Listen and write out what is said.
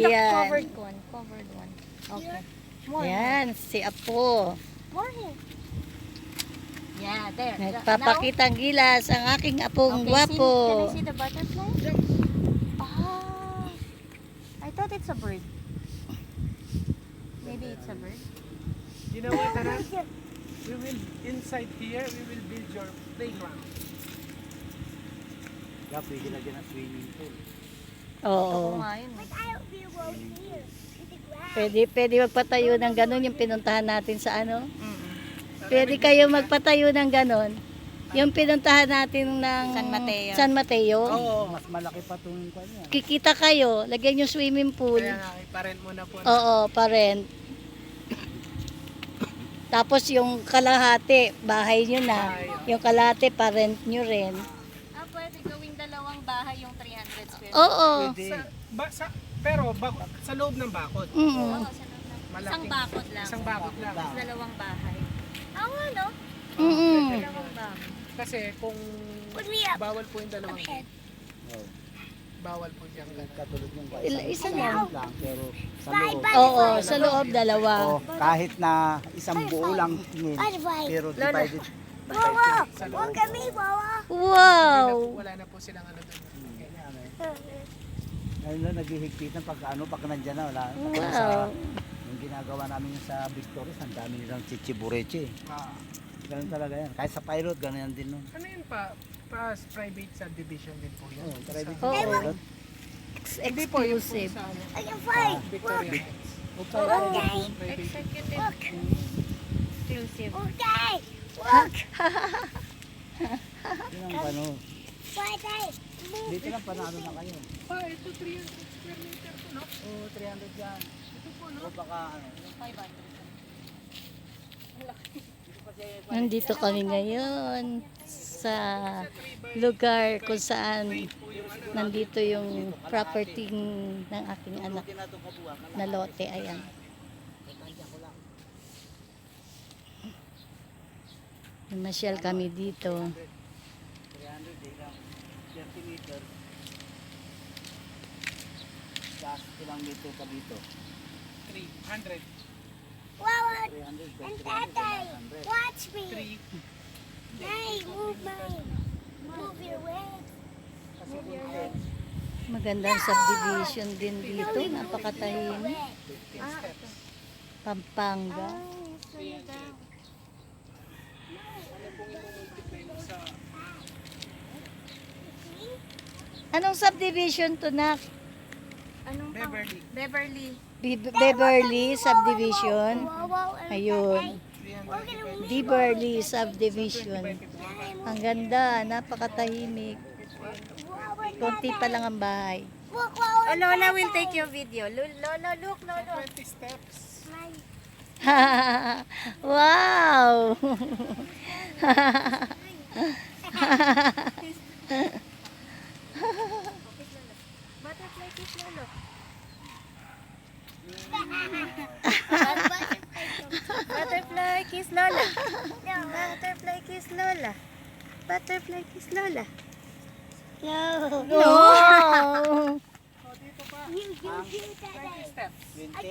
the Yan. covered one. Covered one. Okay. More. Yan, si Apo. More here. Yeah, there. Nagpapakitang gilas ang aking apong Okay, gwapo. can I see the butterfly? Ah, I thought it's a bird. Maybe it's a bird. You know what, Anak? We will, inside here, we will build your playground. Yeah, pwede lagyan ng swimming pool. Oo. Nga yun. Pwede magpatayo ng ganun yung pinuntahan natin sa ano. Pwede kayo magpatayo ng ganun. Yung pinuntahan natin ng San Mateo. San Mateo. Oo, mas malaki pa itong kanya. Kikita kayo, lagyan yung swimming pool. Kaya nga, iparent mo na po. Oo, pa-rent. Tapos yung kalahati, bahay nyo na. Yung kalahati, pa-rent nyo rin. Ah, pwede gawing dalawang bahay yung 300 square. Oo. Pwede. Pero sa loob ng bakod. Mm. Oo, sa loob lang. Malaking- Isang bakod lang. Isang bakod lang. Tapos dalawang bahay. Oo nga, no? Mm-mm. Dalawang bahay. Kasi kung bawal po yung dalawang gate, Oh, bawal po dyan ganun. katulad yung Isa lang. pero sa loob. Oo, sa loob dalawa. Oh, kahit na isang buo lang tingin, pero divided. Sa loob. Wow! Wala na po silang ano doon. Ngayon lang naghihigpitan pag nandyan na, wala. Wow. Yung ginagawa namin sa Victorious, ang dami nilang chichibureche. Ah. Ganun talaga yan. Kahit sa pilot, ganun din nun. Ano yun pa? Private subdivision din po yun. Oh, private Oo. pilot. Hindi po yung po Exclusive. sa ano, Victoria Heights. O, private. Executive. Exclusive. Yun ang ano. Dito lang panalo na kayo. Ito 300 square meter po, no? Oo, 300 yan. Ito po, no? O baka ano. 500. Nandito kami ngayon sa lugar kung saan nandito yung property ng aking anak na lote. Ayan. Namasyal kami dito. 300 lang. 30 meter. Gas ilang meter pa dito? 300. 300. Watch me. 3. Hey, move your legs. Magandang subdivision din dito. Napakatahimik. Pampanga. Anong subdivision to, Nak? Anong pang- Beverly. Beverly. Beverly subdivision. Ayun. 300. Beverly subdivision. Ang ganda, napakatahimik. Konti pa lang ang bahay. Oh, Lola will take your video. Lola, look, Lola. 20 steps. Wow! Butterfly kiss Lolo. Butterfly kiss Lola. Butterfly kiss Lola. Butterfly kiss Lola. No! Oh, dito pa. 20 20 steps. 20.